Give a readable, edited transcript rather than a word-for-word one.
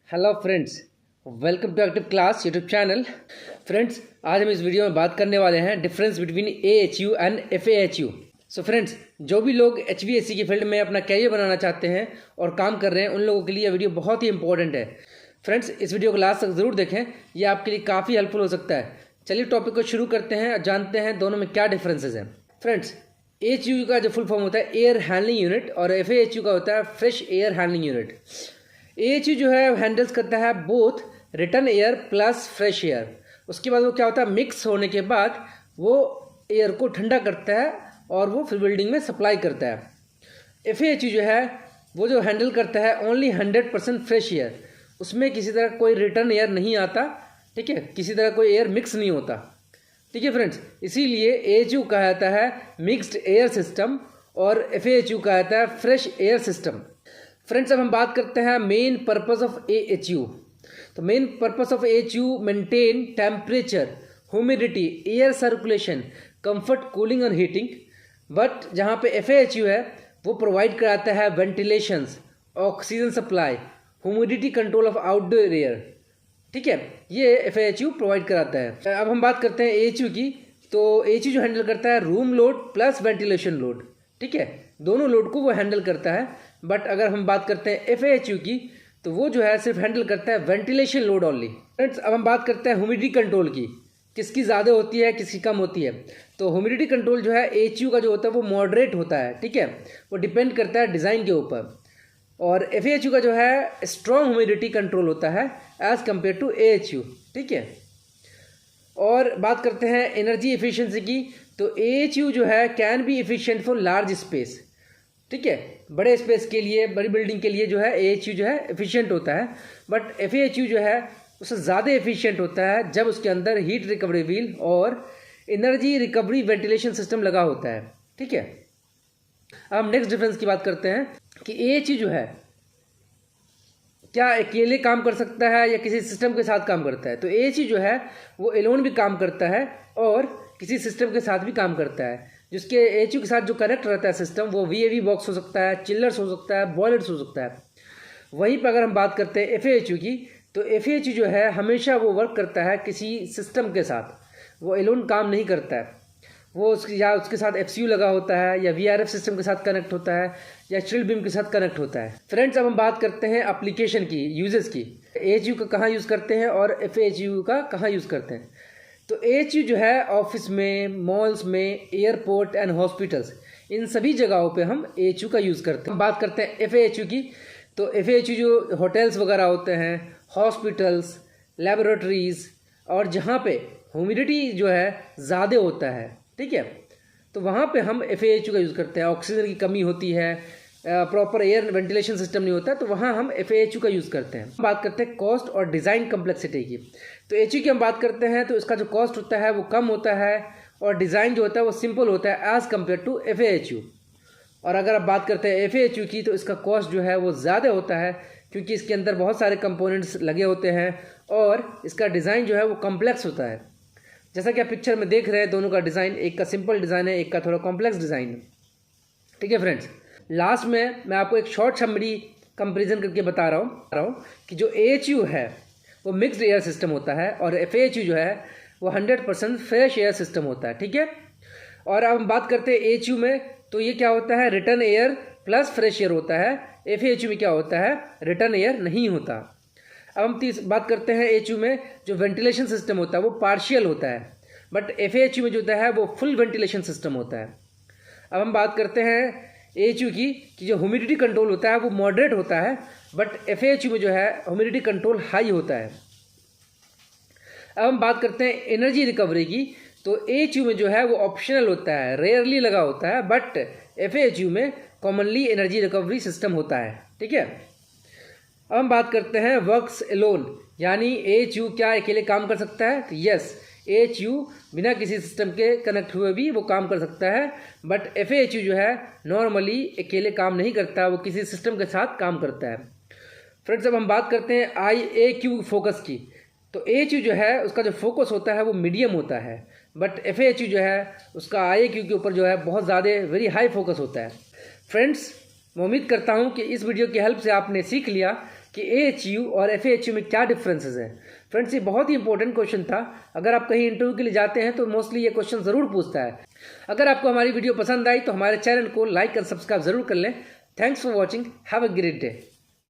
Hello friends, welcome to active class YouTube channel. Friends, आज हम इस वीडियो में बात करने वाले हैं difference between AHU and FAHU। So friends, जो भी लोग HVAC की फील्ड में अपना कैरियर बनाना चाहते हैं और काम कर रहे हैं, उन लोगों के लिए यह वीडियो बहुत ही इंपॉर्टेंट है। फ्रेंड्स, इस वीडियो को लास्ट तक ज़रूर देखें, ये आपके लिए काफ़ी हेल्पफुल हो सकता है। चलिए टॉपिक को शुरू करते हैं और जानते हैं दोनों में क्या डिफरेंसेस हैं। फ्रेंड्स, AHU का जो फुल फॉर्म होता है एयर हैंडलिंग यूनिट और FAHU का होता है fresh air handling unit. AHU जो है हैंडल्स करता है both return air plus fresh air. उसके बाद वो क्या होता है, मिक्स होने के बाद वो एयर को ठंडा करता है और वो फिर बिल्डिंग में सप्लाई करता है। FAHU जो है वो जो हैंडल करता है ओनली 100% फ्रेश एयर, उसमें किसी तरह कोई रिटर्न एयर नहीं आता, ठीक है, किसी तरह कोई एयर मिक्स नहीं होता, ठीक है फ्रेंड्स। इसीलिए AHU कहा जाता है मिक्स्ड एयर सिस्टम और FAHU कहा जाता है फ्रेश एयर सिस्टम। फ्रेंड्स, अब हम बात करते हैं मेन पर्पस ऑफ AHU। तो main purpose of AHU maintain temperature, humidity, air circulation, comfort, cooling और हीटिंग। बट जहाँ पे FAHU है वो प्रोवाइड कराता है ventilations, oxygen supply, humidity control of outdoor air, ठीक है, ये FAHU प्रोवाइड कराता है। अब हम बात करते हैं AHU की। तो AHU जो हैंडल करता है room load plus ventilation load, ठीक है, दोनों लोड को वो हैंडल करता है। बट अगर हम बात करते हैं FAHU की, तो वो जो है सिर्फ हैंडल करता है वेंटिलेशन लोड ओनली। फ्रेंड्स, अब हम बात करते हैं ह्यूमिडिटी कंट्रोल की, किसकी ज़्यादा होती है किसकी कम होती है। तो ह्यूमिडिटी कंट्रोल जो है AHU का जो होता है वो मॉडरेट होता है, ठीक है, वो डिपेंड करता है डिज़ाइन के ऊपर। और FAHU का जो है स्ट्रॉन्ग ह्यूमिडिटी कंट्रोल होता है एज़ कम्पेयर टू AHU, ठीक है। और बात करते हैं एनर्जी एफिशिएंसी की। तो AHU जो है can be efficient for large space, ठीक है, बड़े स्पेस के लिए, बड़ी बिल्डिंग के लिए जो है AHU जो है एफिशिएंट होता है। बट FAHU जो है उससे ज़्यादा एफिशिएंट होता है जब उसके अंदर हीट रिकवरी व्हील और एनर्जी रिकवरी वेंटिलेशन सिस्टम लगा होता है, ठीक है। अब हम नेक्स्ट डिफरेंस की बात करते हैं कि AHU जो है क्या अकेले काम कर सकता है या किसी सिस्टम के साथ काम करता है। तो AHU जो है वो एलोन भी काम करता है और किसी सिस्टम के साथ भी काम करता है। जिसके AHU के साथ जो कनेक्ट रहता है सिस्टम, वो VAV बॉक्स हो सकता है, चिल्लर्स हो सकता है, बॉयलर्स हो सकता है। वहीं पर अगर हम बात करते हैं FAHU की, तो FAHU जो है हमेशा वो वर्क करता है किसी सिस्टम के साथ, वो एलोन काम नहीं करता है। वो उसके साथ FCU लगा होता है या VRF सिस्टम के साथ कनेक्ट होता है या चिल्ड बीम के साथ कनेक्ट होता है। फ्रेंड्स, अब हम बात करते हैं एप्लीकेशन की, यूजेस की। AHU का कहाँ यूज़ करते हैं और FAHU का कहाँ यूज़ करते हैं। तो AHU जो है ऑफिस में, मॉल्स में, एयरपोर्ट एंड हॉस्पिटल्स, इन सभी जगहों पे हम AHU का यूज़ करते हैं। हम बात करते हैं FAHU की। तो FAHU जो होटल्स वगैरह होते हैं, हॉस्पिटल्स, लेबोरेटरीज़ और जहाँ पे ह्यूमिडिटी जो है ज़्यादा होता है, ठीक है, तो वहाँ पे हम FAHU का यूज़ करते हैं। ऑक्सीजन की कमी होती है, प्रॉपर एयर वेंटिलेशन सिस्टम नहीं होता, तो वहाँ हम FAHU का यूज़ करते हैं। बात करते हैं कॉस्ट और डिज़ाइन कम्प्लेक्सिटी की। तो AHU की हम बात करते हैं तो इसका जो कॉस्ट होता है वो कम होता है और डिज़ाइन जो होता है वो सिंपल होता है एज़ कम्पेयर टू FAHU। और अगर आप बात करते हैं FAHU की, तो इसका कॉस्ट जो है वो ज़्यादा होता है क्योंकि इसके अंदर बहुत सारे कंपोनेंट्स लगे होते हैं और इसका डिज़ाइन जो है वो कॉम्प्लेक्स होता है। जैसा कि आप पिक्चर में देख रहे हैं, दोनों का डिज़ाइन, एक का सिंपल डिज़ाइन है, एक का थोड़ा कॉम्प्लेक्स डिज़ाइन है, ठीक है फ्रेंड्स। लास्ट में मैं आपको एक शॉर्ट समरी कंपेरिजन करके बता रहा हूँ कि जो AHU है वो मिक्स्ड एयर सिस्टम होता है और FAHU जो है वो 100% फ्रेश एयर सिस्टम होता है, ठीक है। और अब हम बात करते हैं AHU में, तो ये क्या होता है, return air plus fresh air होता है। FAHU में क्या होता है, रिटर्न एयर नहीं होता। अब हम बात करते हैं AHU में जो वेंटिलेशन सिस्टम होता है वो पार्शियल होता है, बट FAHU में जो होता है वो फुल वेंटिलेशन सिस्टम होता है। अब हम बात करते हैं AHU की कि जो ह्यूमिडिटी कंट्रोल होता है वो मॉडरेट होता है, बट FAHU में जो है ह्यूमिडिटी कंट्रोल हाई होता है। अब हम बात करते हैं एनर्जी रिकवरी की। तो AHU में जो है वो ऑप्शनल होता है, रेयरली लगा होता है, बट FAHU में कॉमनली एनर्जी रिकवरी सिस्टम होता है, ठीक है। अब हम बात करते हैं वर्क्स एलोन, यानी AHU क्या अकेले काम कर सकता है। तो यस, AHU बिना किसी सिस्टम के कनेक्ट हुए भी वो काम कर सकता है, बट FAHU जो है नॉर्मली अकेले काम नहीं करता, वो किसी सिस्टम के साथ काम करता है। फ्रेंड्स, अब हम बात करते हैं IAQ फोकस की। तो AHU जो है उसका जो फोकस होता है वो मीडियम होता है, बट FAHU जो है उसका IAQ के ऊपर जो है बहुत ज़्यादा वेरी हाई फोकस होता है। फ्रेंड्स, मैं उम्मीद करता हूँ कि इस वीडियो की हेल्प से आपने सीख लिया कि AHU और FAHU में क्या डिफरेंसेस हैं। फ्रेंड्स, ये बहुत ही इंपॉर्टेंट क्वेश्चन था। अगर आप कहीं इंटरव्यू के लिए जाते हैं तो मोस्टली ये क्वेश्चन ज़रूर पूछता है। अगर आपको हमारी वीडियो पसंद आई तो हमारे चैनल को लाइक एंड सब्सक्राइब ज़रूर कर लें। Thanks for watching, have a great day.